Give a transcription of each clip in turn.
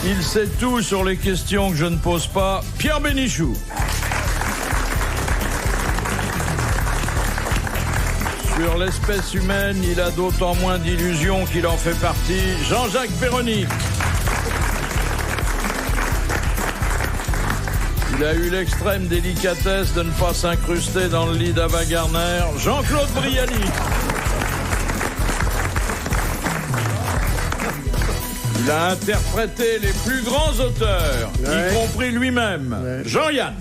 Il sait tout sur les questions que je ne pose pas. Pierre Bénichou. Sur l'espèce humaine, il a d'autant moins d'illusions qu'il en fait partie. Jean-Jacques Perroni. Il a eu l'extrême délicatesse de ne pas s'incruster dans le lit d'Ava Gardner. Jean-Claude Brialy. Il a interprété les plus grands auteurs, y compris lui-même. Jean-Yann.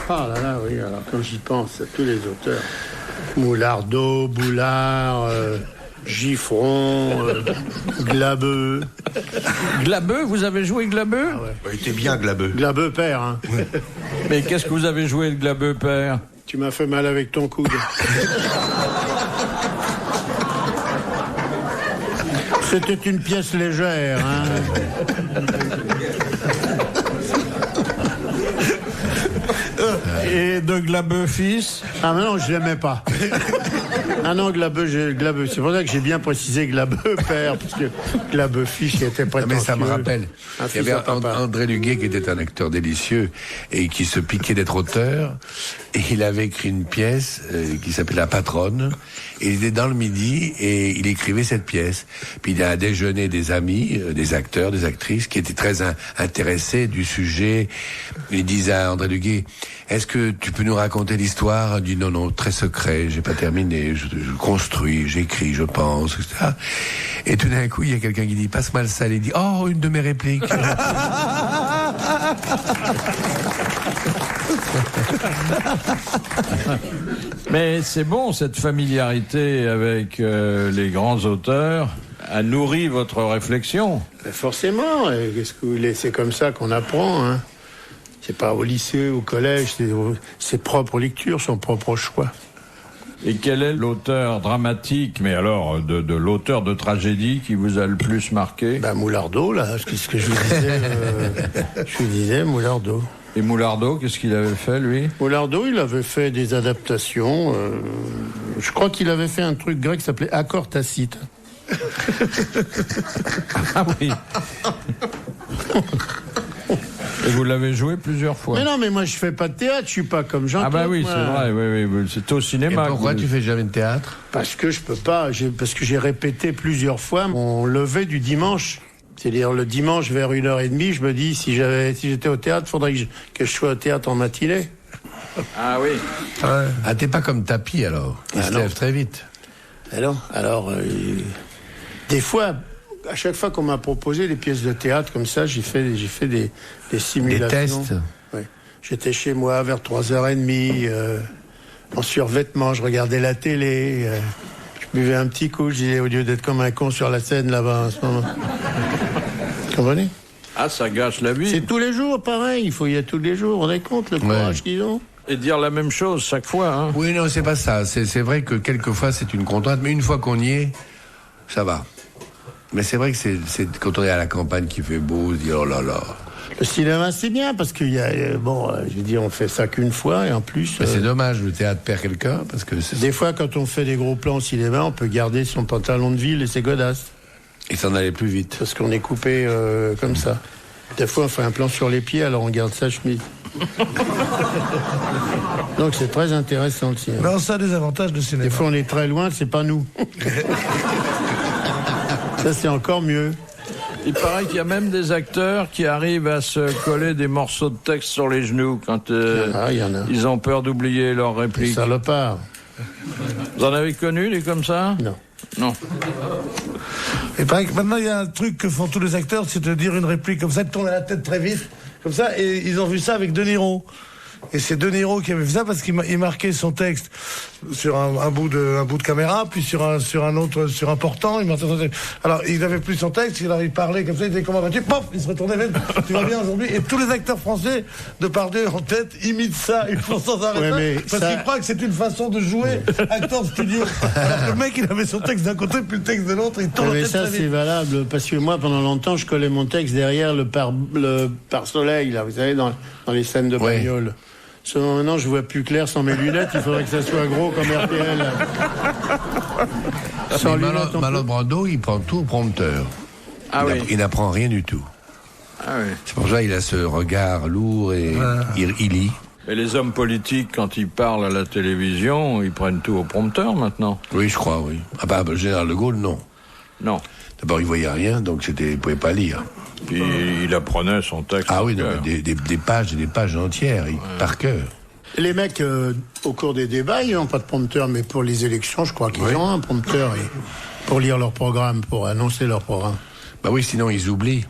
Ah là là, oui, alors quand j'y pense à tous les auteurs, Moulardeau, Boulard, Giffron, Glabeux. Glabeux, vous avez joué Glabeux? Ah ouais. Il était bien Glabeux. Glabeux père, hein. Mais qu'est-ce que vous avez joué le Glabeux père? Tu m'as fait mal avec ton coude. C'était une pièce légère, hein. Et de Glabeux fils? Ah mais non, je l'aimais pas. Ah non, Glabeux. C'est pour ça que j'ai bien précisé Glabeux père, parce que Glabeux fils qui était prétentieux. Mais ça me rappelle. Il y avait André Luguet qui était un acteur délicieux et qui se piquait d'être auteur. Et il avait écrit une pièce qui s'appelait La Patronne. Et il était dans le Midi et il écrivait cette pièce. Puis il a déjeuné des amis, des acteurs, des actrices qui étaient très intéressés du sujet. Il disait à André Luguet: est-ce que tu peux nous raconter l'histoire? Il dit non, très secret, j'ai pas terminé, je construis, j'écris, je pense, etc. Et tout d'un coup, il y a quelqu'un qui dit: passe-moi le sel. Il dit: oh, une de mes répliques. Mais c'est bon, cette familiarité avec les grands auteurs a nourri votre réflexion. Mais forcément, qu'est-ce que vous voulez, c'est comme ça qu'on apprend, hein. C'est pas au lycée, au collège, c'est ses propres lectures, son propre choix. Et quel est l'auteur dramatique, mais alors de l'auteur de tragédie qui vous a le plus marqué? Moulardeau, là, ce que je vous disais, je vous disais, Moulardeau. Et Moulardeau, qu'est-ce qu'il avait fait, lui? Moulardeau, il avait fait des adaptations. Je crois qu'il avait fait un truc grec qui s'appelait Accord Tacite. Ah oui. Et vous l'avez joué plusieurs fois. Mais non, mais moi je fais pas de théâtre, je suis pas comme Jean-Claude. Ah bah oui, moi. c'est vrai, oui, c'est au cinéma. Et pourquoi tu fais jamais de théâtre? Parce que je peux pas, parce que j'ai répété plusieurs fois mon lever du dimanche. C'est-à-dire le dimanche vers 1h30, je me dis si j'étais au théâtre, faudrait que je sois au théâtre en matinée. Ah oui. Ah, t'es pas comme Tapi alors. Il se lève très vite. Alors, des fois, à chaque fois qu'on m'a proposé des pièces de théâtre comme ça, j'ai fait des simulations. Des tests. Ouais. J'étais chez moi vers 3h30, en survêtement, je regardais la télé, je buvais un petit coup, je disais, au lieu d'être comme un con sur la scène là-bas en ce moment. Comprenez? Ah, ça gâche la vie. C'est tous les jours, pareil, il y a tous les jours, on est compte le courage qu'ils ont. Et dire la même chose chaque fois, hein. Oui, non, c'est pas ça. C'est vrai que quelquefois c'est une contrainte, mais une fois qu'on y est, ça va. Mais c'est vrai que c'est quand on est à la campagne qu'il fait beau, on se dit oh là là. Le cinéma c'est bien parce qu'il y a je veux dire on fait ça qu'une fois et en plus. C'est dommage, le théâtre perd quelqu'un parce que des fois quand on fait des gros plans au cinéma, on peut garder son pantalon de ville et ses godasses. Et s'en aller plus vite. Parce qu'on est coupé comme ça. Des fois on fait un plan sur les pieds, alors on garde sa chemise. Donc c'est très intéressant le cinéma. Non, ça a des avantages de cinéma. Des fois on est très loin, c'est pas nous. Ça c'est encore mieux. Il paraît qu'il y a même des acteurs qui arrivent à se coller des morceaux de texte sur les genoux quand y en a. Ils ont peur d'oublier leurs répliques. Salopard. Vous en avez connu des comme ça? Non. Et pareil que maintenant il y a un truc que font tous les acteurs, c'est de dire une réplique comme ça, de tourner la tête très vite, comme ça, et ils ont vu ça avec De Niro. Et c'est De Niro qui avait fait ça parce qu'il marquait son texte sur un bout de caméra, puis sur un autre, sur un portant, il marquait son texte. Alors, il avait plus son texte, il parlait comme ça, il disait comment vas-tu, pop, il se retournait même, tu vas bien aujourd'hui. Et tous les acteurs français de Depardieu en tête imitent ça, ils font sans arrêt ça, parce qu'ils croient que c'est une façon de jouer acteur de studio. Alors, le mec, il avait son texte d'un côté, puis le texte de l'autre, il tourne la tête. Mais ça, c'est valable, parce que moi, pendant longtemps, je collais mon texte derrière le pare-soleil, là, vous savez, dans les scènes de bagnole. Seulement maintenant, je vois plus clair sans mes lunettes. Il faudrait que ça soit gros comme RTL. Sans lunettes, Marlon Brando, il prend tout au prompteur. Il n'apprend rien du tout. C'est pour ça qu'il a ce regard lourd et il lit. Et les hommes politiques, quand ils parlent à la télévision, ils prennent tout au prompteur maintenant. Oui, je crois, oui. Le général de Gaulle, non. Non. D'abord, il voyait rien, donc il pouvait pas lire. Puis il apprenait son texte. Ah oui, des pages et des pages entières, par cœur. Les mecs, au cours des débats, ils n'ont pas de prompteur, mais pour les élections, je crois qu'ils ont un prompteur pour lire leur programme, pour annoncer leur programme. Bah oui, sinon ils oublient.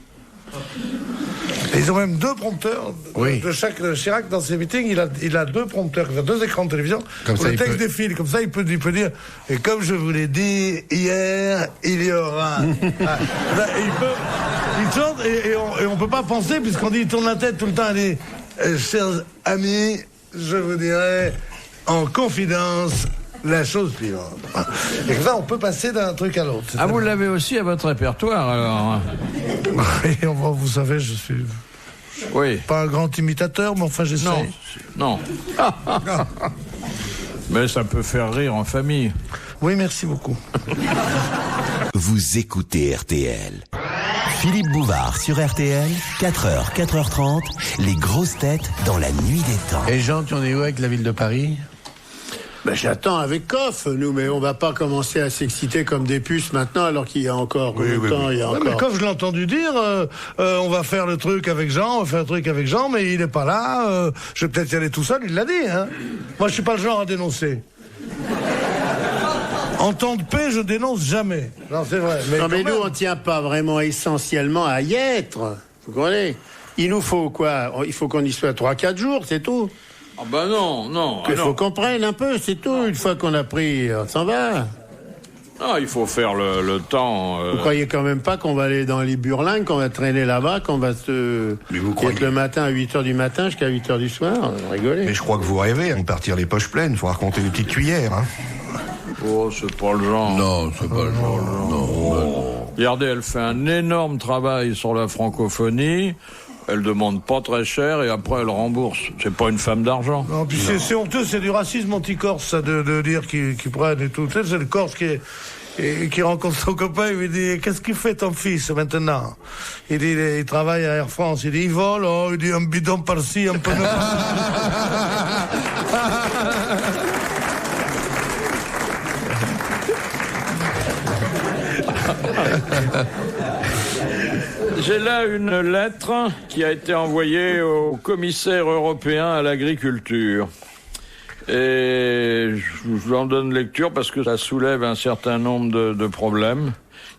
Et ils ont même 2 prompteurs. Oui. De chaque Chirac, dans ses meetings, il a 2 prompteurs, il a 2 écrans de télévision. Comme ça, le texte défile. Comme ça, il peut dire, et comme je vous l'ai dit hier, il y aura. Il chante et on peut pas penser, puisqu'on dit, il tourne la tête tout le temps, il dit, chers amis, je vous dirai en confidence la chose suivante. Et comme ça, on peut passer d'un truc à l'autre. Vous l'avez aussi à votre répertoire, alors. Et vous savez, je suis pas un grand imitateur, mais enfin, j'essaie. Non. Mais ça peut faire rire en famille. Oui, merci beaucoup. Vous écoutez RTL. Philippe Bouvard sur RTL, 4h, 4h30, les grosses têtes dans la nuit des temps. Et Jean, tu en es où avec la ville de Paris ? J'attends avec Coff, nous, mais on va pas commencer à s'exciter comme des puces maintenant, alors qu'il y a encore temps. Il y a encore... Mais Coff, je l'ai entendu dire, on va faire le truc avec Jean, mais il est pas là, je vais peut-être y aller tout seul, il l'a dit, hein. Moi, je suis pas le genre à dénoncer. En temps de paix, je dénonce jamais. Non, c'est vrai. Mais nous, on tient pas vraiment essentiellement à y être. Vous comprenez ? Il nous faut quoi ? Il faut qu'on y soit 3-4 jours, c'est tout. Non. Il faut qu'on prenne un peu, c'est tout. Une fois qu'on a pris, on s'en va. Non, il faut faire le temps. Vous croyez quand même pas qu'on va aller dans les Burlingues, qu'on va traîner là-bas, qu'on va se... être le matin à 8h du matin jusqu'à 8h du soir, rigoler. Mais je crois que vous rêvez, partir les poches pleines, il faut raconter des petites cuillères. Hein. Oh, c'est pas le genre. Non, c'est pas le genre. Non. Regardez, elle fait un énorme travail sur la francophonie. Elle demande pas très cher et après elle rembourse. C'est pas une femme d'argent. Non, puis c'est honteux, c'est du racisme anti-corse, ça, de dire qu'ils prennent et tout. Tu sais, c'est le Corse qui rencontre son copain, il lui dit, qu'est-ce qu'il fait ton fils maintenant? Il dit, il travaille à Air France. Il dit, il vole, il dit, un bidon par-ci, un peu de J'ai là une lettre qui a été envoyée au commissaire européen à l'agriculture. Et je vous en donne lecture parce que ça soulève un certain nombre de problèmes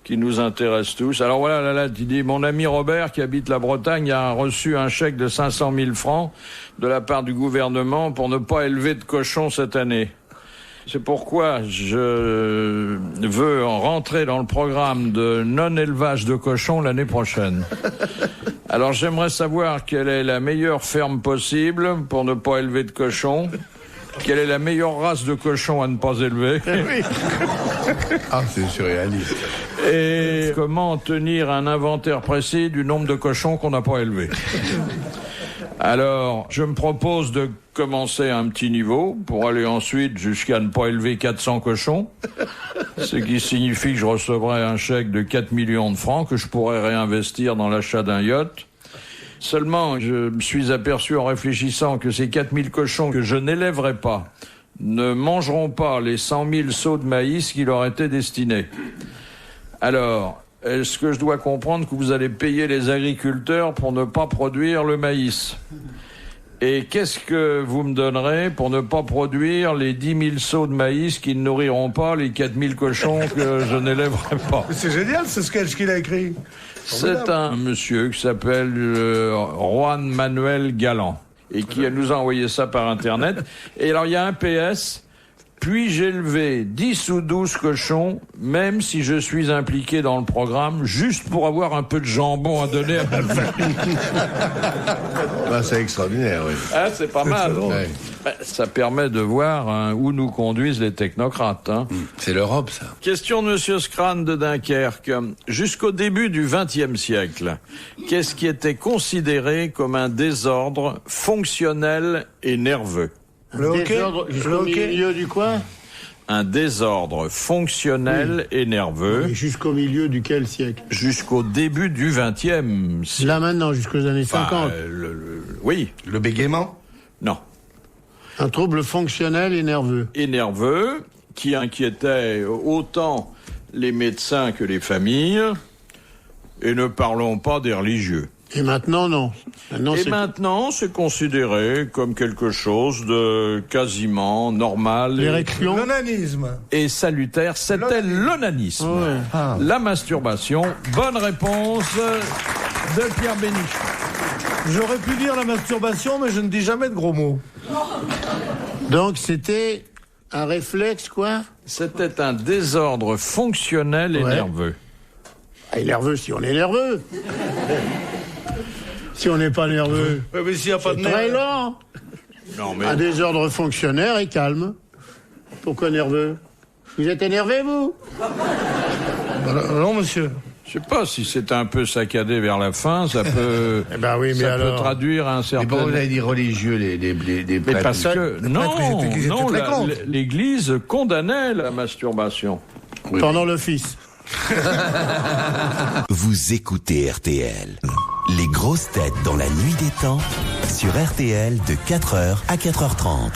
qui nous intéressent tous. Alors voilà, la lettre, il dit, mon ami Robert qui habite la Bretagne a reçu un chèque de 500 000 francs de la part du gouvernement pour ne pas élever de cochons cette année. C'est pourquoi je veux rentrer dans le programme de non-élevage de cochons l'année prochaine. Alors j'aimerais savoir quelle est la meilleure ferme possible pour ne pas élever de cochons. Quelle est la meilleure race de cochons à ne pas élever. Ah, c'est surréaliste. Et comment tenir un inventaire précis du nombre de cochons qu'on n'a pas élevés. Alors, je me propose de commencer à un petit niveau pour aller ensuite jusqu'à ne pas élever 400 cochons, ce qui signifie que je recevrai un chèque de 4 millions de francs que je pourrais réinvestir dans l'achat d'un yacht. Seulement, je me suis aperçu en réfléchissant que ces 4000 cochons que je n'élèverai pas ne mangeront pas les 100 000 seaux de maïs qui leur étaient destinés. Alors, est-ce que je dois comprendre que vous allez payer les agriculteurs pour ne pas produire le maïs ? Et qu'est-ce que vous me donnerez pour ne pas produire les 10 000 seaux de maïs qui ne nourriront pas les 4 000 cochons que je n'élèverai pas ? C'est génial ce sketch qu'il a écrit. C'est un monsieur qui s'appelle Juan Manuel Galland et qui nous a envoyé ça par Internet. Et alors, il y a un PS... puis-je élever 10 ou 12 cochons, même si je suis impliqué dans le programme, juste pour avoir un peu de jambon à donner à ma famille? C'est extraordinaire, oui. Ah, c'est pas mal. Ouais. Ça permet de voir où nous conduisent les technocrates. C'est l'Europe, ça. Question de Monsieur Scrane de Dunkerque. Jusqu'au début du XXe siècle, qu'est-ce qui était considéré comme un désordre fonctionnel et nerveux? Le hockey. Jusqu'au milieu du quoi? Un désordre fonctionnel et nerveux. Et jusqu'au milieu du quel siècle? Jusqu'au début du XXe siècle. Là maintenant, jusqu'aux années 50. Oui. Le bégaiement? Non. Un trouble fonctionnel et nerveux. Et nerveux, qui inquiétait autant les médecins que les familles, et ne parlons pas des religieux. Et maintenant, non. Maintenant, c'est considéré comme quelque chose de quasiment normal. L'érection. L'onanisme. Et salutaire, c'était l'onanisme. Ouais. La masturbation. Bonne réponse de Pierre Bénichou. J'aurais pu dire la masturbation, mais je ne dis jamais de gros mots. Donc c'était un réflexe, quoi? C'était un désordre fonctionnel et nerveux. Ah, nerveux si on est nerveux. Si on n'est pas nerveux, Ouais, mais s'il n'y a pas de c'est très nerfs. lent. Non, mais Un désordre fonctionnaire et calme. Pourquoi nerveux? Vous êtes énervé, vous? Non, monsieur. je sais pas si c'est un peu saccadé vers la fin, ça peut, Eh ben oui, mais ça alors... peut traduire un Mais certain... pourquoi vous avez dit religieux, les Mais prêtres? parce que non, ils étaient très contre. l'Église condamnait la masturbation. Oui. Pendant l'office. Vous écoutez RTL. Les grosses têtes dans la nuit des temps sur RTL de 4h à 4h30.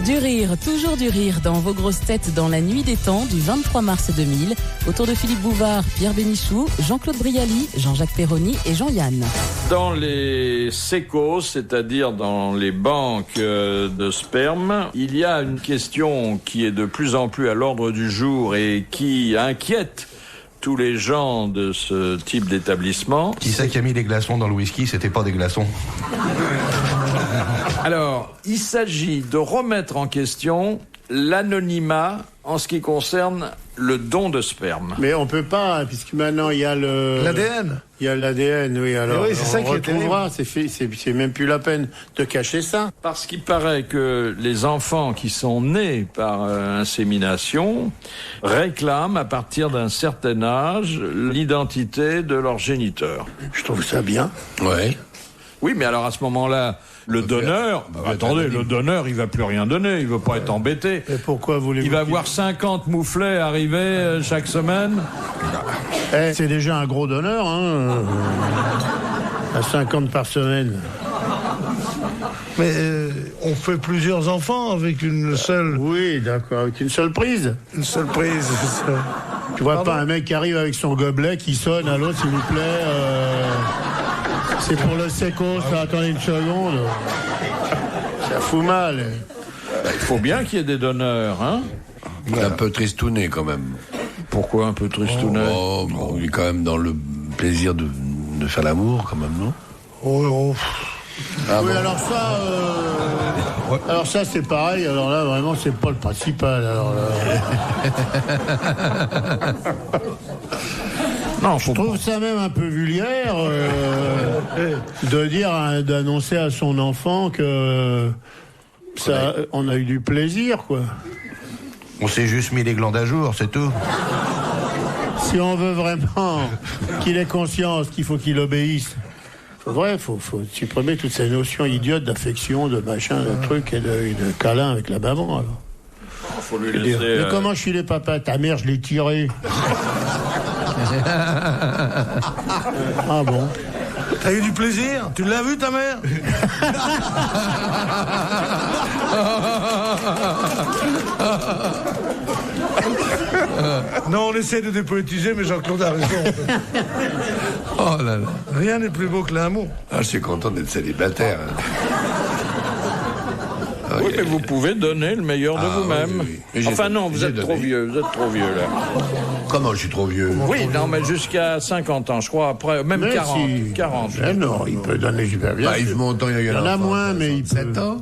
Du rire, toujours du rire dans vos grosses têtes dans la nuit des temps du 23 mars 2000. Autour de Philippe Bouvard, Pierre Bénichou, Jean-Claude Brialy, Jean-Jacques Perroni et Jean-Yann. Dans les sécos, c'est-à-dire dans les banques de sperme, il y a une question qui est de plus en plus à l'ordre du jour et qui inquiète tous les gens de ce type d'établissement. Qui c'est qui a mis des glaçons dans le whisky? C'était pas des glaçons. Alors, il s'agit de remettre en question l'anonymat en ce qui concerne le don de sperme. Mais on peut pas, puisque maintenant il y a le... L'ADN. Il y a l'ADN, oui, alors oui, c'est ça qui est retrouvera, c'est même plus la peine de cacher ça. Parce qu'il paraît que les enfants qui sont nés par insémination réclament à partir d'un certain âge l'identité de leur géniteur. Je trouve ça bien. Ouais. Oui, mais alors à ce moment-là, le donneur... Attendez, le donneur, il va plus rien donner, il veut pas être embêté. Et pourquoi voulez-vous... Il va voir 50 mouflets arriver chaque semaine. C'est déjà un gros donneur, hein. À 50 par semaine. Mais on fait plusieurs enfants avec une seule Oui, d'accord, avec une seule prise. prise. c'est ça. Tu vois Pardon. pas un mec qui arrive avec son gobelet, qui sonne à l'autre, s'il vous plaît. C'est pour le séco, ça, attendez une seconde. Ça fout mal. Il faut bien qu'il y ait des donneurs, hein. Il est un peu tristouné, quand même. Pourquoi un peu tristounet? Oh, bon, il est quand même dans le plaisir de faire l'amour, quand même, non? Oh. Ah, Oui, bon. alors ça c'est pareil. Alors là, vraiment, c'est pas le principal. Alors là. Non, Je trouve ça même un peu vulgaire de dire, d'annoncer à son enfant que ça, on a eu du plaisir, quoi. On s'est juste mis les glandes à jour, c'est tout. Si on veut vraiment qu'il ait conscience qu'il faut qu'il obéisse, faut supprimer toutes ces notions idiotes d'affection, de machin, de trucs et de câlin avec la maman. Alors. faut lui laisser... Mais comment je suis les papas? Ta mère, je l'ai tiré. Ah bon? T'as eu du plaisir? Tu l'as vu, ta mère? Non, on essaie de dépolitiser, mais Jean-Claude a raison. Oh là là. Rien n'est plus beau que l'amour. Ah, je suis content d'être célibataire. Oui, mais vous pouvez donner le meilleur de vous-même. Oui. Enfin non, vous êtes trop vieux là. Comment je suis trop vieux? Oui, non, mais jusqu'à 50 ans, je crois, après, même Mais 40. si. 40. Non, il peut donner super bien. Yves Montand, il Il y en a moins, mais il peut. 7 ans?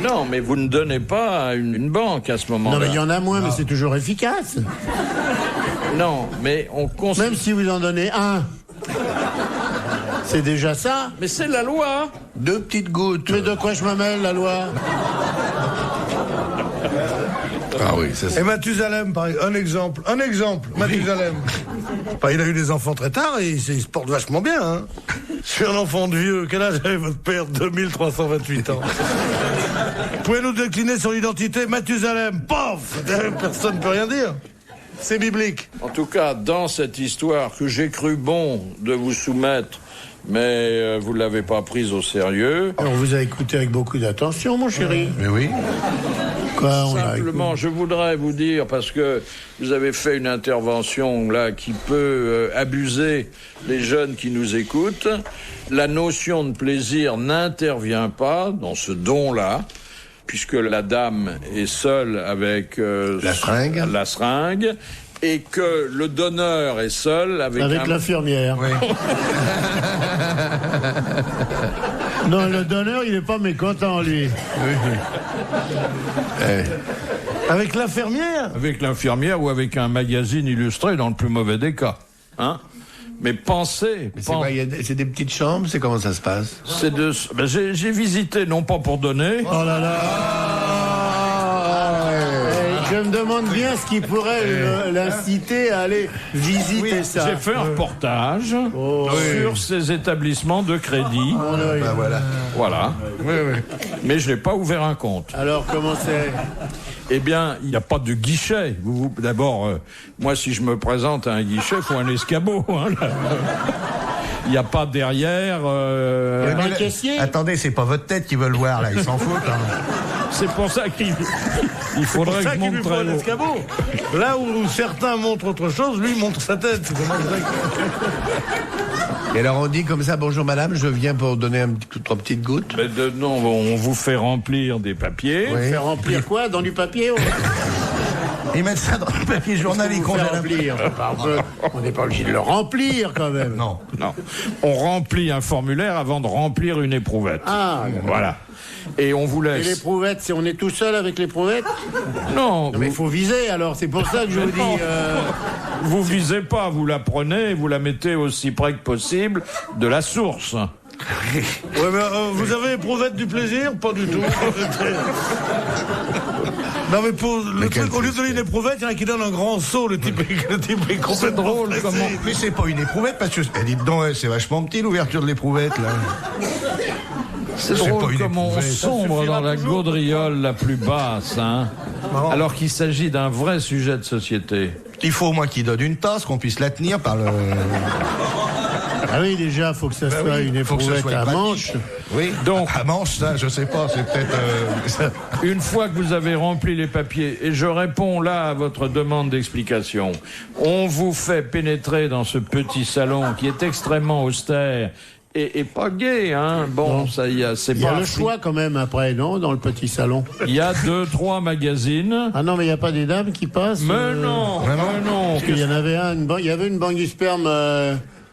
Non, mais vous ne donnez pas à une banque à ce moment-là. Non, mais il y en a moins, mais c'est toujours efficace. Non, mais on considère... Même si vous en donnez un, c'est déjà ça. Mais c'est la loi. 2 petites gouttes. Mais de quoi je me mêle, la loi? Ah oui, ça Et c'est... Mathusalem, par exemple, un exemple, Mathusalem. Enfin, il a eu des enfants très tard et il se porte vachement bien. Hein. Je suis un enfant de vieux. Quel âge avait votre père? 2328 ans. Pouvez-nous décliner sur l'identité? Mathusalem, paf! Personne ne peut rien dire. C'est biblique. En tout cas, dans cette histoire que j'ai cru bon de vous soumettre, mais vous ne l'avez pas prise au sérieux. On vous a écouté avec beaucoup d'attention, mon chéri. Mais oui. Quoi, on a Simplement, je voudrais vous dire, parce que vous avez fait une intervention là qui peut abuser les jeunes qui nous écoutent, la notion de plaisir n'intervient pas dans ce don-là, puisque la dame est seule avec La seringue. et que le donneur est seul avec l'infirmière. Oui. Non, le donneur, il n'est pas mécontent, lui. Avec l'infirmière? Avec l'infirmière ou avec un magazine illustré dans le plus mauvais des cas. Hein? Mais pensez. Mais c'est des petites chambres, c'est comment ça se passe? J'ai visité, non pas pour donner. Oh là là. Je me demande bien ce qui pourrait l'inciter à aller visiter ça. J'ai fait un reportage sur ces établissements de crédit. Ben voilà. Voilà. Mais je n'ai pas ouvert un compte. Alors, comment c'est? Eh bien, il n'y a pas de guichet. D'abord, moi, si je me présente à un guichet, il faut un escabeau. Hein, là. Il n'y a pas derrière... Un caissier? Attendez, c'est pas votre tête qu'ils veulent voir, là, ils s'en foutent. Hein. C'est pour ça qu'il faudrait que je monte très haut. Escabeau. Là où certains montrent autre chose, lui montre sa tête. Et alors on dit comme ça, bonjour madame, je viens pour donner 3 petites gouttes. Mais non, on vous fait remplir des papiers. Oui. Faire remplir quoi? Dans du papier? Ils mettent ça dans le papier journal, ils congèlent. Remplir. On n'est pas obligé de le remplir, quand même. Non. Non. On remplit un formulaire avant de remplir une éprouvette. Ah, Voilà. Et on vous et laisse. l'éprouvette, on est tout seul avec l'éprouvette? Non, Mais il faut viser, alors, c'est pour ça que je vous dis... vous visez pas, vous la prenez et vous la mettez aussi près que possible de la source. Ouais, mais vous avez éprouvette du plaisir? Pas du tout. Non, mais pour le truc, au lieu de donner une éprouvette, il y en a qui donnent un grand saut. Le type est complètement C'est drôle, pressé. comment... Mais c'est pas une éprouvette, parce que, dites donc, c'est vachement petit l'ouverture de l'éprouvette, là. C'est pas drôle une comment on éprouvette. sombre dans la gaudriole la plus basse, hein, alors qu'il s'agit d'un vrai sujet de société. Il faut au moins qu'il donne une tasse, qu'on puisse la tenir par le... Ah oui, déjà, faut que ça soit oui, une faut que ce éprouvette soit à une manche. Oui, Donc- à manche, ça, je sais pas, c'est peut-être... Une fois que vous avez rempli les papiers, et je réponds là à votre demande d'explication, on vous fait pénétrer dans ce petit salon qui est extrêmement austère et pas gai, hein. Bon, ça y a, c'est Il y a pas le choix quand même après, non, dans le petit salon. Il y a 2-3 magazines. Ah non, mais il n'y a pas des dames qui passent? Mais non, mais non. Parce qu'il y en avait il y avait une banque du sperme...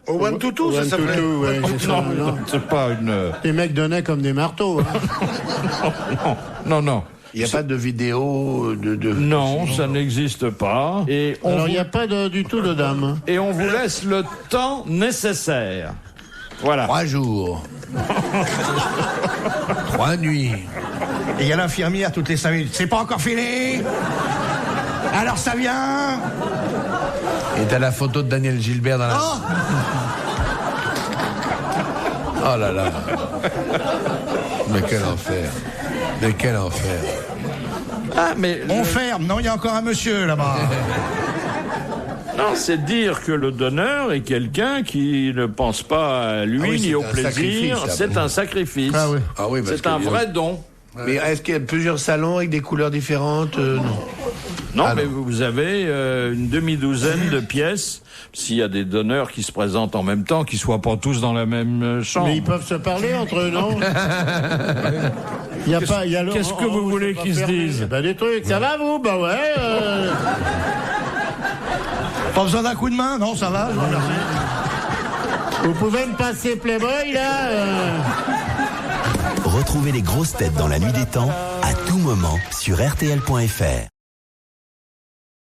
Au One Tutu, ça One s'appelait. Tutu, ouais, c'est ça, Non, non. c'est pas une. Les mecs donnaient comme des marteaux. Hein. Non. Il n'y a pas de vidéo de... Non, ça n'existe pas. Et on, Alors, vous, il n'y a pas du tout de dames. et on vous laisse le temps nécessaire. Voilà. 3 jours. 3 nuits. Et il y a l'infirmière toutes les 5 minutes. C'est pas encore fini? Alors ça vient? Et t'as la photo de Daniel Gilbert dans la... Oh là là. Mais quel enfer. Mais quel enfer. Ah, mais On ferme. Non, il y a encore un monsieur là-bas. non, c'est dire que le donneur est quelqu'un qui ne pense pas à lui Ah oui, ni c'est au un plaisir. sacrifice, C'est un sacrifice. Ah oui. Ah oui, parce C'est un que- vrai don. Mais est-ce qu'il y a plusieurs salons avec des couleurs différentes? Non. Non, Ah mais non. vous avez une demi-douzaine de pièces. S'il y a des donneurs qui se présentent en même temps, qui soient pas tous dans la même chambre. Mais ils peuvent se parler entre eux, non? Y a pas, y a Qu'est-ce que vous voulez qu'ils se disent? Bah des trucs, ça va vous? Bah ouais. Pas besoin d'un coup de main? Non, ça va, je vous remercie. Vous pouvez me passer Playboy là Retrouvez les grosses têtes dans la nuit des temps à tout moment sur RTL.fr.